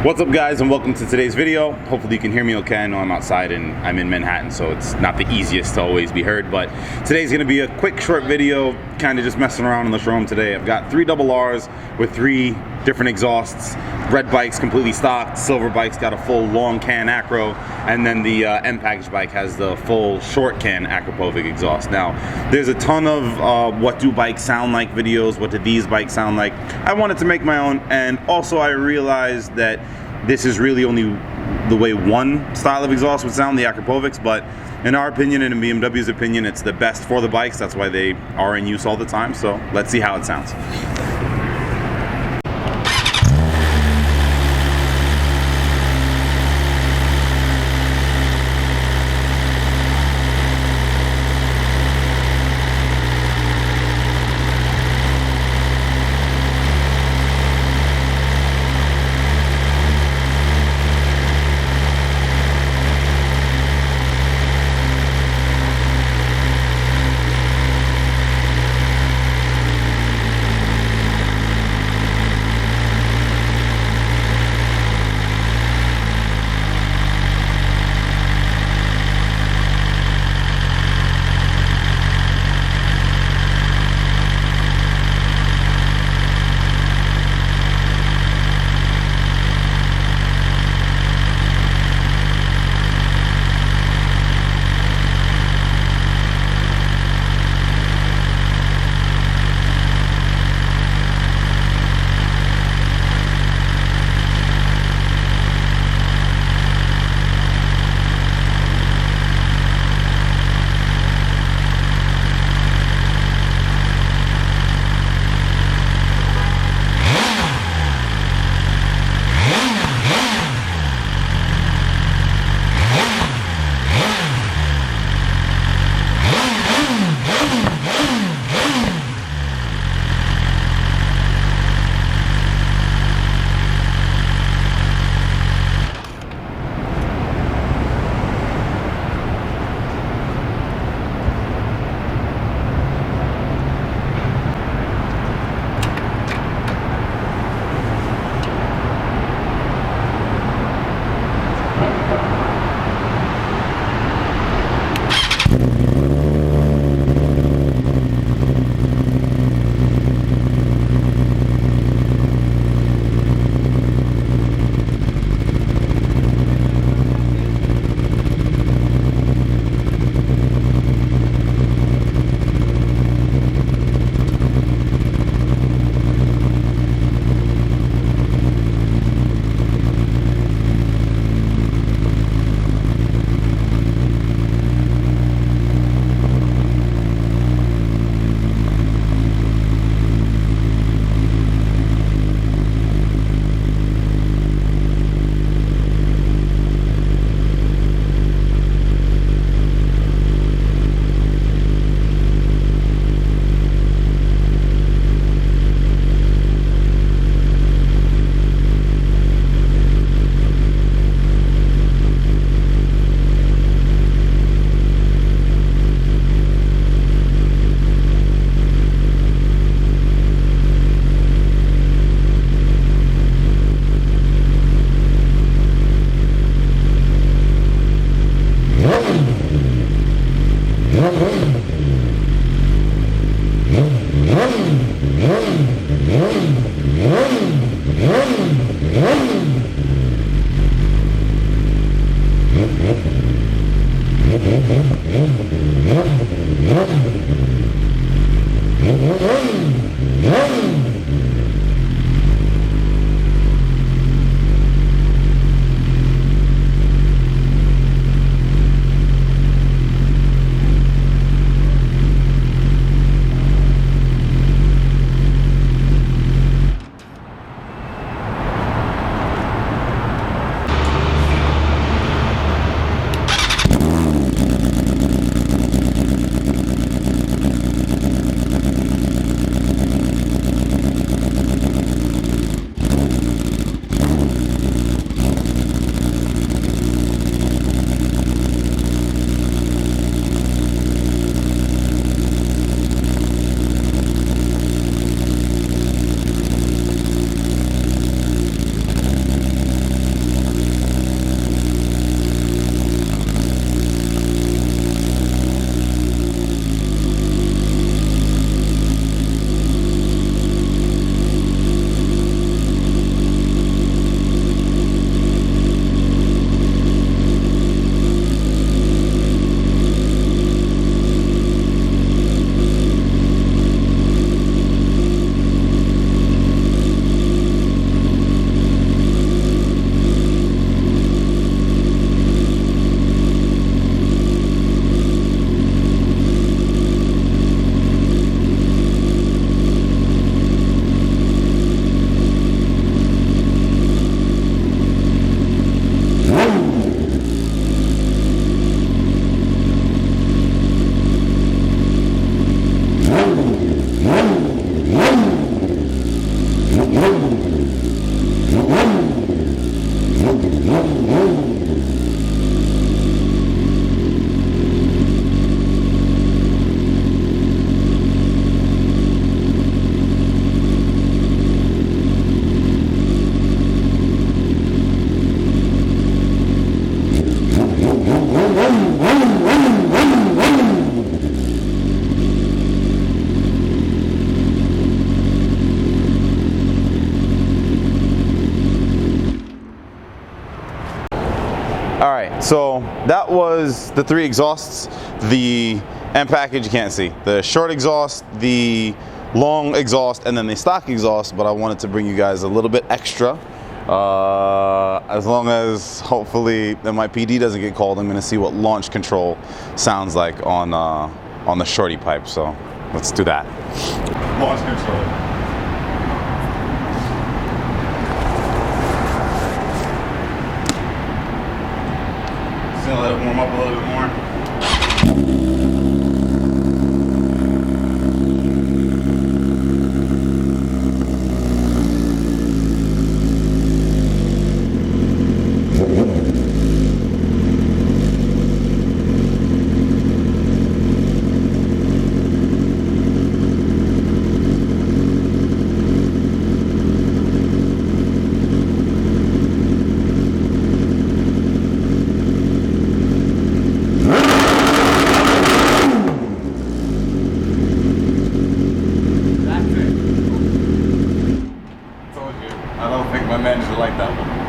What's up, guys, and welcome to today's video. Hopefully you can hear me okay. I know I'm outside and I'm in Manhattan, so it's not the easiest to always be heard, but today's gonna be a quick short video, kind of just messing around in the showroom today. I've got 3 double R's with 3 different exhausts. Red bike's completely stocked, silver bike's got a full long can Acro, and then the M package bike has the full short can Akrapovic exhaust. Now, there's a ton of what do bikes sound like videos, what do these bikes sound like. I wanted to make my own, and also I realized that this is really only the way one style of exhaust would sound, the Akrapovics, but in our opinion and in BMW's opinion, it's the best for the bikes. That's why they are in use all the time, so let's see how it sounds. So that was the 3 exhausts. The end package you can't see. The short exhaust, the long exhaust, and then the stock exhaust, but I wanted to bring you guys a little bit extra. As long as hopefully MIPD doesn't get called, I'm gonna see what launch control sounds like on the shorty pipe. So let's do that. Launch control. Just gonna let it warm up a little bit more. I don't think my manager liked that one.